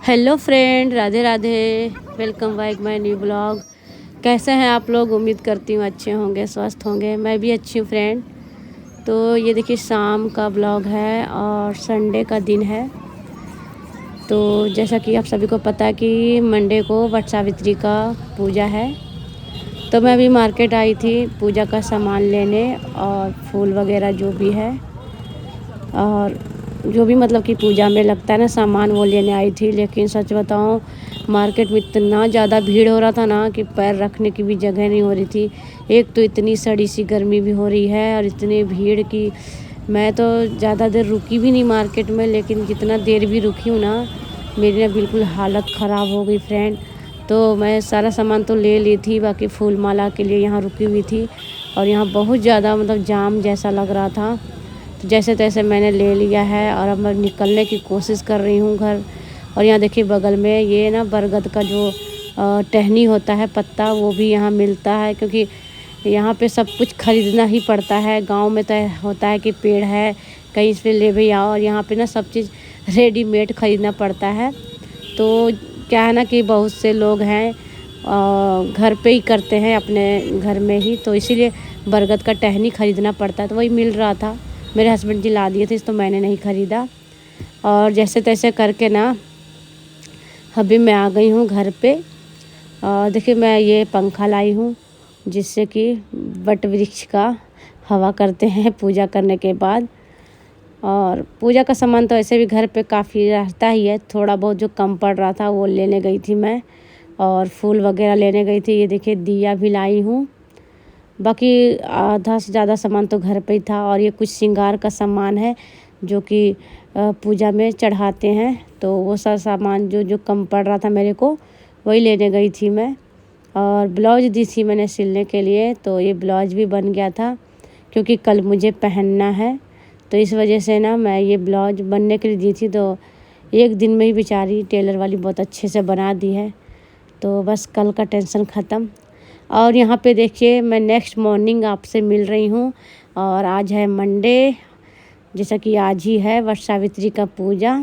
Hello friend, Radhe Radhe. Welcome back my new blog. कैसे हैं आप लोग? उम्मीद करती हूँ अच्छे होंगे, स्वस्थ होंगे। मैं भी अच्छी हूँ फ्रेंड। तो ये देखिए शाम का ब्लॉग है और संडे का दिन है। तो जैसा कि आप सभी को पता है कि मंडे को वट सावित्री का पूजा है। तो मैं अभी मार्केट आई थी पूजा का सामान लेने और फूल वगैरह जो भी है और जो भी मतलब कि पूजा में लगता है ना सामान, वो लेने आई थी। लेकिन सच बताऊं, मार्केट में इतना ज़्यादा भीड़ हो रहा था ना कि पैर रखने की भी जगह नहीं हो रही थी। एक तो इतनी सड़ी सी गर्मी भी हो रही है और इतनी भीड़ की मैं तो ज़्यादा देर रुकी भी नहीं मार्केट में। लेकिन जितना देर भी रुकी हूँ ना, मेरी ना बिल्कुल हालत ख़राब हो गई फ्रेंड। तो मैं सारा सामान तो ले ली थी, बाकी फूल माला के लिए यहाँ रुकी हुई थी और यहाँ बहुत ज़्यादा मतलब जाम जैसा लग रहा था। तो जैसे तैसे मैंने ले लिया है और अब मैं निकलने की कोशिश कर रही हूँ घर। और यहाँ देखिए बगल में ये ना बरगद का जो टहनी होता है पत्ता, वो भी यहाँ मिलता है। क्योंकि यहाँ पे सब कुछ खरीदना ही पड़ता है। गांव में तो होता है कि पेड़ है कहीं से ले भी आओ, और यहाँ पे ना सब चीज़ रेडीमेड ख़रीदना पड़ता है। तो क्या है ना कि बहुत से लोग हैं घर पे ही करते हैं अपने घर में ही, तो इसीलिए बरगद का टहनी ख़रीदना पड़ता है। तो वही मिल रहा था, मेरे हस्बैंड जी ला दिए थे, तो मैंने नहीं ख़रीदा। और जैसे तैसे करके ना अभी मैं आ गई हूँ घर पे। और देखिए मैं ये पंखा लाई हूँ जिससे कि वट वृक्ष का हवा करते हैं पूजा करने के बाद। और पूजा का सामान तो ऐसे भी घर पे काफ़ी रहता ही है। थोड़ा बहुत जो कम पड़ रहा था वो लेने गई थी मैं, और फूल वगैरह लेने गई थी। ये देखिए दिया भी लाई हूँ। बाकी आधा से ज़्यादा सामान तो घर पे ही था। और ये कुछ श्रृंगार का सामान है जो कि पूजा में चढ़ाते हैं। तो वो सारा सामान जो जो कम पड़ रहा था मेरे को, वही लेने गई थी मैं। और ब्लाउज दी थी मैंने सिलने के लिए, तो ये ब्लाउज भी बन गया था क्योंकि कल मुझे पहनना है। तो इस वजह से ना मैं ये ब्लाउज बनने के लिए दी थी, तो एक दिन में ही बेचारी टेलर वाली बहुत अच्छे से बना दी है। तो बस कल का टेंशन ख़त्म। और यहाँ पे देखिए मैं नेक्स्ट मॉर्निंग आपसे मिल रही हूँ। और आज है मंडे, जैसा कि आज ही है वट सावित्री का पूजा।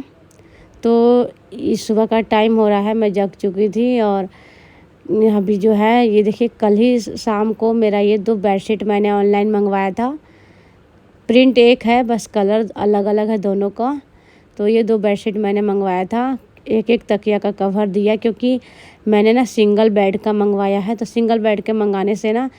तो इस सुबह का टाइम हो रहा है, मैं जग चुकी थी। और अभी जो है ये देखिए कल ही शाम को मेरा ये 2 बेडशीट मैंने ऑनलाइन मंगवाया था। प्रिंट एक है, बस कलर अलग अलग है दोनों का। तो ये 2 बेडशीट मैंने मंगवाया था। एक एक तकिया का कवर दिया, क्योंकि मैंने ना सिंगल बेड का मंगवाया है। तो सिंगल बेड के मंगाने से ना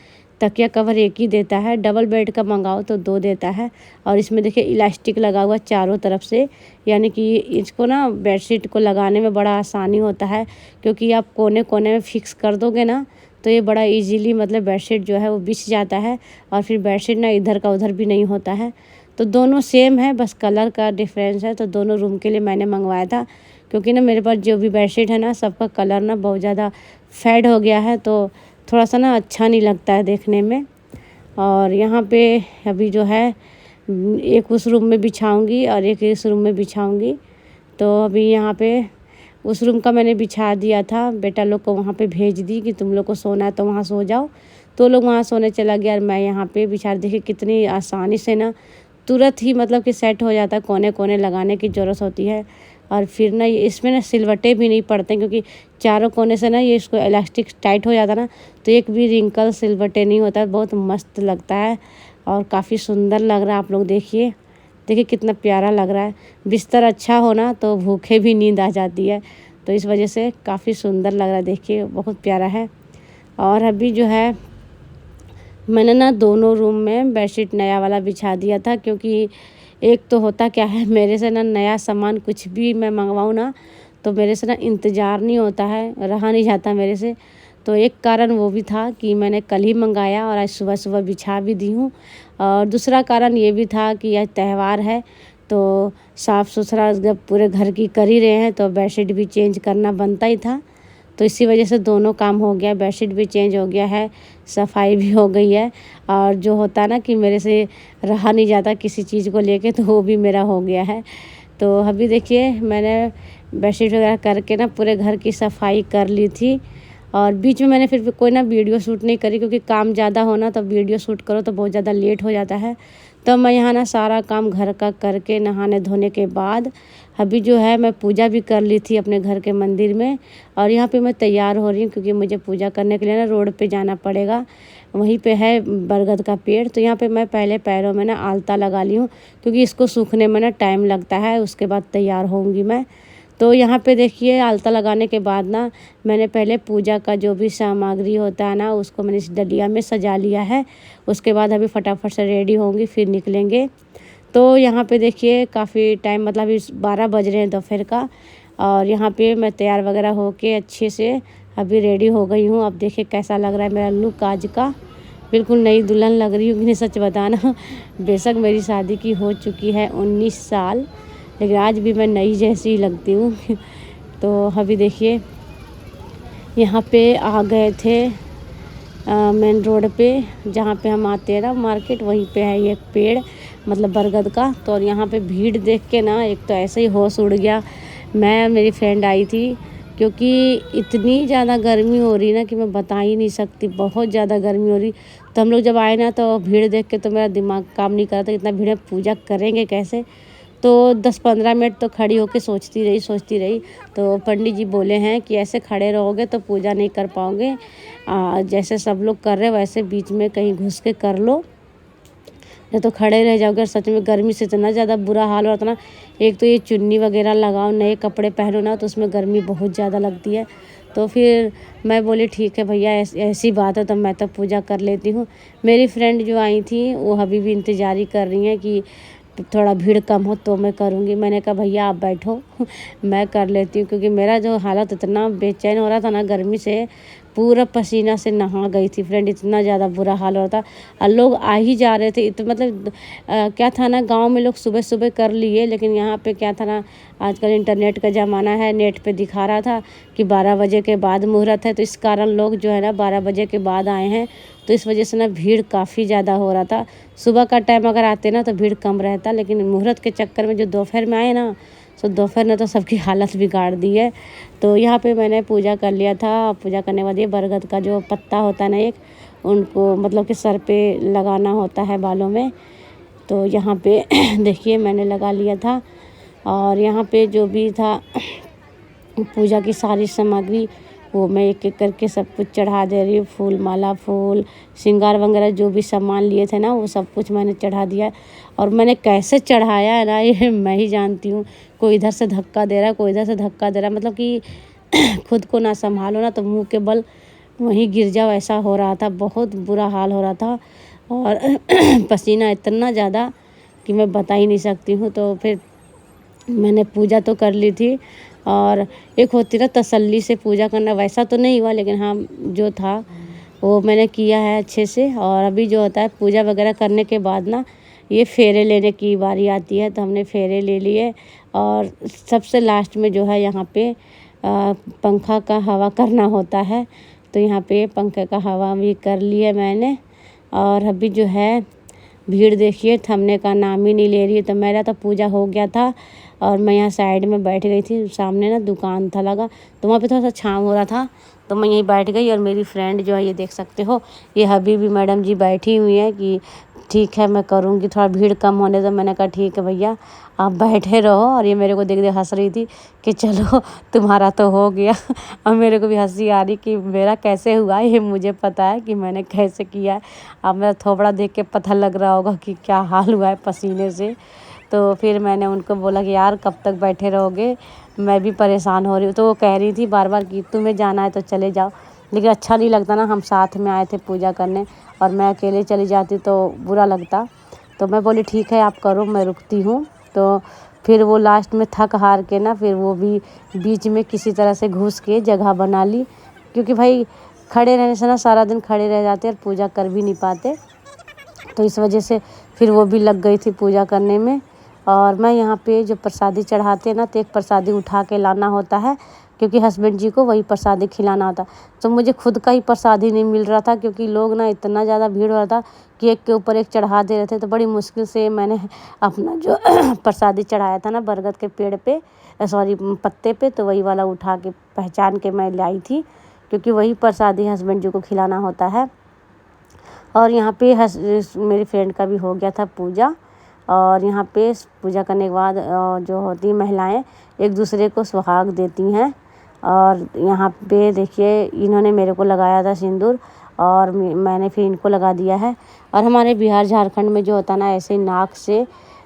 तकिया कवर एक ही देता है, डबल बेड का मंगाओ तो 2 देता है। और इसमें देखिए इलास्टिक लगा हुआ चारों तरफ से, यानी कि इसको ना बेडशीट को लगाने में बड़ा आसानी होता है। क्योंकि आप कोने कोने में फिक्स कर दोगे ना, तो ये बड़ा इजीली मतलब बेडशीट जो है वो बिछ जाता है। और फिर बेडशीट ना इधर का उधर भी नहीं होता है। तो दोनों सेम है, बस कलर का डिफरेंस है। तो दोनों रूम के लिए मैंने मंगवाया था, क्योंकि ना मेरे पास जो भी बेडशीट है ना, सबका कलर ना बहुत ज़्यादा फेड हो गया है। तो थोड़ा सा ना अच्छा नहीं लगता है देखने में। और यहाँ पे अभी जो है एक उस रूम में बिछाऊंगी और एक इस रूम में बिछाऊंगी। तो अभी यहाँ पे उस रूम का मैंने बिछा दिया था, बेटा लोग को वहाँ पे भेज दी कि तुम लोग को सोना है तो वहाँ सो जाओ। तो लोग वहाँ सोने चला गया और मैं यहाँ पे बिछा। देखिए कितनी आसानी से ना तुरंत ही मतलब कि सेट हो जाता है, कोने कोने लगाने की ज़रूरत होती है। और फिर ना ये इसमें ना सिलवटें भी नहीं पड़ते, क्योंकि चारों कोने से ना ये इसको इलास्टिक टाइट हो जाता ना, तो एक भी रिंकल सिलवटें नहीं होता है। बहुत मस्त लगता है और काफ़ी सुंदर लग रहा है। आप लोग देखिए, देखिए कितना प्यारा लग रहा है। बिस्तर अच्छा हो ना तो भूखे भी नींद आ जाती है। तो इस वजह से काफ़ी सुंदर लग रहा है, देखिए बहुत प्यारा है। और अभी जो है मैंने ना दोनों रूम में बेडशीट नया वाला बिछा दिया था। क्योंकि एक तो होता क्या है, मेरे से ना नया सामान कुछ भी मैं मंगवाऊँ ना, तो मेरे से ना इंतज़ार नहीं होता है, रहा नहीं जाता मेरे से। तो एक कारण वो भी था कि मैंने कल ही मंगाया और आज सुबह सुबह बिछा भी दी हूँ। और दूसरा कारण ये भी था कि आज त्यौहार है, तो साफ़ सुथरा जब पूरे घर की कर ही रहे हैं तो बेडशीट भी चेंज करना बनता ही था। तो इसी वजह से दोनों काम हो गया, बेडशीट भी चेंज हो गया है, सफाई भी हो गई है। और जो होता है ना कि मेरे से रहा नहीं जाता किसी चीज़ को लेके, तो वो भी मेरा हो गया है। तो अभी देखिए मैंने बेडशीट वगैरह करके ना पूरे घर की सफाई कर ली थी। और बीच में मैंने फिर कोई ना वीडियो शूट नहीं करी, क्योंकि काम ज़्यादा होना तो वीडियो शूट करो तो बहुत ज़्यादा लेट हो जाता है। तो मैं यहाँ ना सारा काम घर का करके नहाने धोने के बाद अभी जो है मैं पूजा भी कर ली थी अपने घर के मंदिर में। और यहाँ पे मैं तैयार हो रही हूँ, क्योंकि मुझे पूजा करने के लिए ना रोड पे जाना पड़ेगा। वहीं पे है बरगद का पेड़, तो यहाँ पे मैं पहले पैरों में ना आलता लगा ली हूँ, क्योंकि इसको सूखने में ना टाइम लगता है। उसके बाद तैयार होंगी मैं। तो यहाँ पे देखिए आलता लगाने के बाद ना मैंने पहले पूजा का जो भी सामग्री होता है ना उसको मैंने इस डलिया में सजा लिया है। उसके बाद अभी फटाफट से रेडी होंगी, फिर निकलेंगे। तो यहाँ पे देखिए काफ़ी टाइम, मतलब इस 12 बज रहे हैं दोपहर का। और यहाँ पे मैं तैयार वगैरह होके अच्छे से अभी रेडी हो गई हूँ। अब देखिए कैसा लग रहा है मेरा लुक आज का। बिल्कुल नई दुल्हन लग रही हूँ कि नहीं, सच बताना। बेशक मेरी शादी की हो चुकी है 19 साल, लेकिन आज भी मैं नई जैसी लगती हूँ। तो अभी देखिए यहाँ पे आ गए थे मेन रोड पे, जहाँ पे हम आते हैं ना मार्केट, वहीं पे है ये पेड़, मतलब बरगद का। तो और यहाँ पे भीड़ देख के ना एक तो ऐसे ही होश उड़ गया। मैं मेरी फ्रेंड आई थी, क्योंकि इतनी ज़्यादा गर्मी हो रही ना कि मैं बता ही नहीं सकती, बहुत ज़्यादा गर्मी हो रही। तो हम लोग जब आए ना तो भीड़ देख के तो मेरा दिमाग काम नहीं कर रहा था, इतना भीड़ में पूजा करेंगे कैसे। तो 10-15 मिनट तो खड़ी होके सोचती रही। तो पंडित जी बोले हैं कि ऐसे खड़े रहोगे तो पूजा नहीं कर पाओगे, जैसे सब लोग कर रहे वैसे बीच में कहीं घुस के कर लो, नहीं तो खड़े रह जाओगे। और सच में गर्मी से इतना ज़्यादा बुरा हाल हो रहा था ना। एक तो ये चुन्नी वगैरह लगाओ, नए कपड़े पहनो ना, तो उसमें गर्मी बहुत ज़्यादा लगती है। तो फिर मैं बोली ठीक है भैया, ऐसी बात है तो मैं तो पूजा कर लेती हूँ। मेरी फ्रेंड जो आई थी वो अभी भी इंतज़ार ही कर रही हैं कि थोड़ा भीड़ कम हो तो मैं करूँगी। मैंने कहा भैया आप बैठो, मैं कर लेती हूँ, क्योंकि मेरा जो हालत इतना बेचैन हो रहा था ना गर्मी से, पूरा पसीना से नहा गई थी फ्रेंड, इतना ज़्यादा बुरा हाल हो रहा था। और लोग आ ही जा रहे थे, तो मतलब क्या था ना, गांव में लोग सुबह सुबह कर लिए, लेकिन यहाँ पे क्या था ना, आजकल इंटरनेट का ज़माना है, नेट पे दिखा रहा था कि 12 बजे के बाद मुहूर्त है। तो इस कारण लोग जो है ना 12 बजे के बाद आए हैं। तो इस वजह से ना भीड़ काफ़ी ज़्यादा हो रहा था। सुबह का टाइम अगर आते ना तो भीड़ कम रहता, लेकिन मुहूर्त के चक्कर में जो दोपहर में आए ना, तो दोपहर ने तो सबकी हालत बिगाड़ दी है। तो यहाँ पे मैंने पूजा कर लिया था। पूजा करने के बाद ये बरगद का जो पत्ता होता है ना एक, उनको मतलब कि सर पे लगाना होता है बालों में। तो यहाँ पे देखिए मैंने लगा लिया था। और यहाँ पे जो भी था पूजा की सारी सामग्री वो मैं एक एक करके सब कुछ चढ़ा दे रही हूँ। फूल माला, फूल, श्रृंगार वगैरह जो भी सामान लिए थे ना वो सब कुछ मैंने चढ़ा दिया। और मैंने कैसे चढ़ाया है ना ये मैं ही जानती हूँ। कोई इधर से धक्का दे रहा है, कोई इधर से धक्का दे रहा है, मतलब कि खुद को ना संभालो ना तो मुंह के बल वहीं गिर जाओ, ऐसा हो रहा था। बहुत बुरा हाल हो रहा था। और पसीना इतना ज़्यादा कि मैं बता ही नहीं सकती हूँ। तो फिर मैंने पूजा तो कर ली थी। और एक होती ना तसल्ली से पूजा करना, वैसा तो नहीं हुआ, लेकिन हाँ जो था वो मैंने किया है अच्छे से। और अभी जो होता है पूजा वगैरह करने के बाद ना ये फेरे लेने की बारी आती है, तो हमने फेरे ले लिए। और सबसे लास्ट में जो है यहाँ पे पंखा का हवा करना होता है, तो यहाँ पे पंखे का हवा भी कर लिया मैंने। और अभी जो है भीड़ देखिए थमने का नाम ही नहीं ले रही है। तो मेरा तो पूजा हो गया था और मैं यहाँ साइड में बैठ गई थी। सामने ना दुकान था लगा, तो वहाँ पे थोड़ा सा छाँव हो रहा था, तो मैं यहीं बैठ गई। और मेरी फ्रेंड जो है ये देख सकते हो, ये हबीबी मैडम जी बैठी हुई है कि ठीक है मैं करूँगी, थोड़ा भीड़ कम होने दो। मैंने कहा ठीक है भैया आप बैठे रहो। और ये मेरे को देख देख हंस रही थी कि चलो तुम्हारा तो हो गया। और मेरे को भी हंसी आ रही कि मेरा कैसे हुआ ये मुझे पता है कि मैंने कैसे किया है। अब मेरा थोबड़ा देख के पता लग रहा होगा कि क्या हाल हुआ है पसीने से। तो फिर मैंने उनको बोला कि यार कब तक बैठे रहोगे, मैं भी परेशान हो रही हूँ। तो वो कह रही थी बार बार कि तुम्हें जाना है तो चले जाओ, लेकिन अच्छा नहीं लगता ना, हम साथ में आए थे पूजा करने और मैं अकेले चली जाती तो बुरा लगता। तो मैं बोली ठीक है आप करो, मैं रुकती हूँ। तो फिर वो लास्ट में थक हार के ना फिर वो भी बीच में किसी तरह से घुस के जगह बना ली, क्योंकि भाई खड़े रहने से ना सारा दिन खड़े रह जाते और पूजा कर भी नहीं पाते। तो इस वजह से फिर वो भी लग गई थी पूजा करने में। और मैं यहाँ पे जो प्रसादी चढ़ाते हैं ना, तो एक प्रसादी उठा के लाना होता है, क्योंकि हस्बैंड जी को वही प्रसादी खिलाना होता। तो मुझे खुद का ही प्रसादी नहीं मिल रहा था, क्योंकि लोग ना इतना ज़्यादा भीड़ हो रहा था कि एक के ऊपर एक चढ़ा दे रहे थे। तो बड़ी मुश्किल से मैंने अपना जो प्रसादी चढ़ाया था ना बरगद के पेड़ पे, सॉरी पत्ते पे, तो वही वाला उठा के पहचान के मैं लाई थी। क्योंकि वही प्रसादी हस्बैंड जी को खिलाना होता है। और यहाँ पे मेरी फ्रेंड का भी हो गया था पूजा। और यहाँ पे पूजा करने के बाद जो होती महिलाएं एक दूसरे को सुहाग देती हैं। और यहाँ पे देखिए इन्होंने मेरे को लगाया था सिंदूर और मैंने फिर इनको लगा दिया है। और हमारे बिहार झारखंड में जो होता है ना, ऐसे नाक से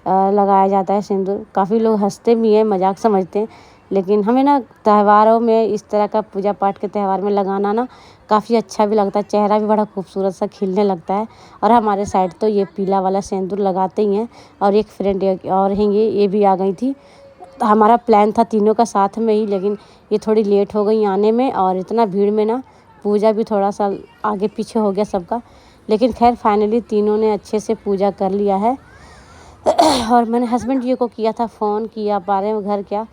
लगाया जाता है सिंदूर। काफ़ी लोग हंसते भी हैं, मजाक समझते हैं, लेकिन हमें ना त्योहारों में इस तरह का पूजा पाठ के त्यौहार में लगाना ना काफ़ी अच्छा भी लगता है। चेहरा भी बड़ा खूबसूरत सा खिलने लगता है। और हमारे साइड तो ये पीला वाला सिंदूर लगाते ही हैं। और एक फ्रेंड और हैं, ये भी आ गई थी। तो हमारा प्लान था तीनों का साथ में ही, लेकिन ये थोड़ी लेट हो गई आने में। और इतना भीड़ में ना पूजा भी थोड़ा सा आगे पीछे हो गया सबका। लेकिन खैर फाइनली तीनों ने अच्छे से पूजा कर लिया है। और मैंने हस्बैंड जी को किया था फ़ोन कि आप आ रहे हो घर क्या,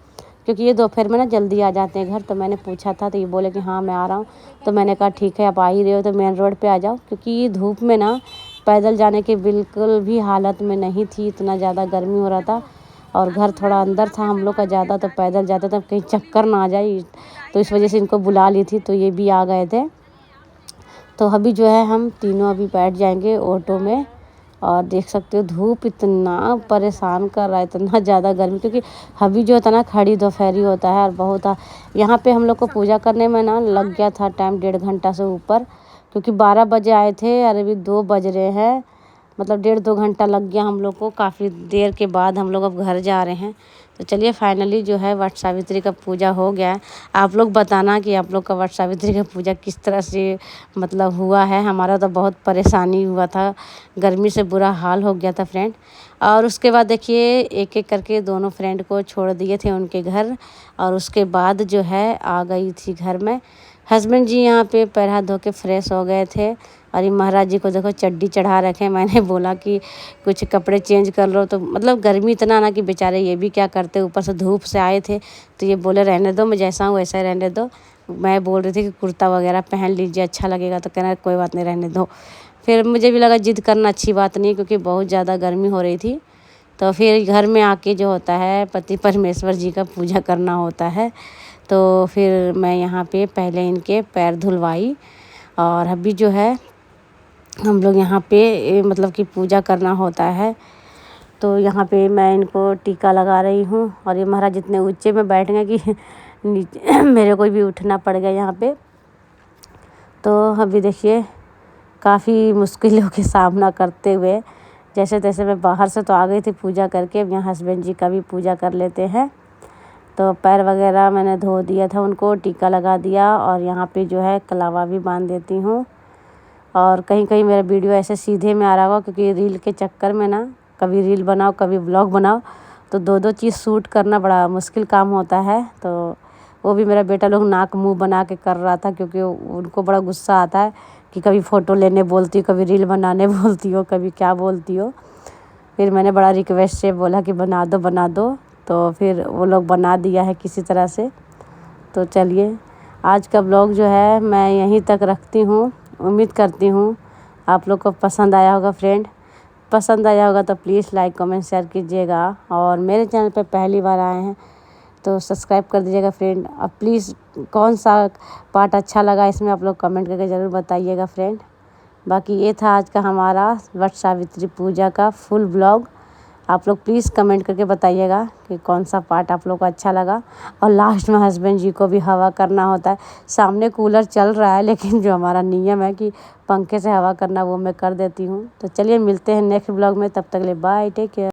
क्योंकि ये दोपहर में ना जल्दी आ जाते हैं घर। तो मैंने पूछा था तो ये बोले कि हाँ मैं आ रहा हूँ। तो मैंने कहा ठीक है, आप आ ही रहे हो तो मेन रोड पे आ जाओ, क्योंकि ये धूप में ना पैदल जाने की बिल्कुल भी हालत में नहीं थी। इतना ज़्यादा गर्मी हो रहा था और घर थोड़ा अंदर था हम लोग का ज़्यादा, तो पैदल जाते तो कहीं चक्कर ना आ जाए, तो इस वजह से इनको बुला ली थी। तो ये भी आ गए थे। तो अभी जो है हम तीनों अभी बैठ जाएंगे ऑटो में। और देख सकते हो धूप इतना परेशान कर रहा है, इतना ज़्यादा गर्मी, क्योंकि अभी जो होता है ना खड़ी दोपहरी होता है। और बहुत यहाँ पे हम लोग को पूजा करने में ना लग गया था टाइम 1.5 घंटा से ऊपर, क्योंकि 12 बजे आए थे और अभी 2 बज रहे हैं। मतलब 1.5-2 घंटा लग गया हम लोग को। काफ़ी देर के बाद हम लोग अब घर जा रहे हैं। तो चलिए फाइनली जो है वट सावित्री का पूजा हो गया है। आप लोग बताना कि आप लोग का वट सावित्री का पूजा किस तरह से मतलब हुआ है। हमारा तो बहुत परेशानी हुआ था, गर्मी से बुरा हाल हो गया था फ्रेंड। और उसके बाद देखिए एक एक करके दोनों फ्रेंड को छोड़ दिए थे उनके घर। और उसके बाद जो है आ गई थी घर में। हस्बैंड जी यहाँ पे पैर हाथ धो के फ्रेश हो गए थे। और ये महाराज जी को देखो चड्डी चढ़ा रखे। मैंने बोला कि कुछ कपड़े चेंज कर लो, तो मतलब गर्मी इतना ना कि बेचारे ये भी क्या करते, ऊपर से धूप से आए थे। तो ये बोले रहने दो, मैं जैसा हूँ वैसा ही रहने दो। मैं बोल रही थी कि कुर्ता वगैरह पहन लीजिए, अच्छा लगेगा। तो कहना कोई बात नहीं, रहने दो। फिर मुझे भी लगा जिद करना अच्छी बात नहीं, क्योंकि बहुत ज़्यादा गर्मी हो रही थी। तो फिर घर में आके जो होता है पति परमेश्वर जी का पूजा करना होता है। तो फिर मैं यहाँ पे पहले इनके पैर धुलवाई। और अभी जो है हम लोग यहाँ पे मतलब कि पूजा करना होता है। तो यहाँ पे मैं इनको टीका लगा रही हूँ। और ये महाराज इतने ऊंचे में बैठ गए कि नीचे मेरे को भी उठना पड़ गया यहाँ पे। तो अभी देखिए काफ़ी मुश्किलों के सामना करते हुए जैसे तैसे मैं बाहर से तो आ गई थी पूजा करके। अब यहाँ हस्बैंड जी का भी पूजा कर लेते हैं। तो पैर वगैरह मैंने धो दिया था, उनको टीका लगा दिया। और यहाँ पे जो है कलावा भी बांध देती हूँ। और कहीं कहीं मेरा वीडियो ऐसे सीधे में आ रहा होगा, क्योंकि रील के चक्कर में ना कभी रील बनाओ कभी ब्लॉग बनाओ, तो दो चीज़ शूट करना बड़ा मुश्किल काम होता है। तो वो भी मेरा बेटा लोग नाक मुंह बना के कर रहा था, क्योंकि उनको बड़ा गुस्सा आता है कि कभी फ़ोटो लेने बोलती हो, कभी रील बनाने बोलती हो, कभी क्या बोलती हो। फिर मैंने बड़ा रिक्वेस्ट से बोला कि बना दो बना दो। तो फिर वो लोग बना दिया है किसी तरह से। तो चलिए आज का ब्लॉग जो है मैं यहीं तक रखती हूँ। उम्मीद करती हूँ आप लोग को पसंद आया होगा फ्रेंड। पसंद आया होगा तो प्लीज़ लाइक कमेंट शेयर कीजिएगा। और मेरे चैनल पे पहली बार आए हैं तो सब्सक्राइब कर दीजिएगा फ्रेंड। अब प्लीज़ कौन सा पार्ट अच्छा लगा इसमें आप लोग कमेंट करके ज़रूर बताइएगा फ्रेंड। बाकी ये था आज का हमारा वट सावित्री पूजा का फुल ब्लॉग। आप लोग प्लीज़ कमेंट करके बताइएगा कि कौन सा पार्ट आप लोग को अच्छा लगा। और लास्ट में हस्बैंड जी को भी हवा करना होता है। सामने कूलर चल रहा है, लेकिन जो हमारा नियम है कि पंखे से हवा करना वो मैं कर देती हूँ। तो चलिए मिलते हैं नेक्स्ट ब्लॉग में, तब तक के लिए बाय, टेक केयर।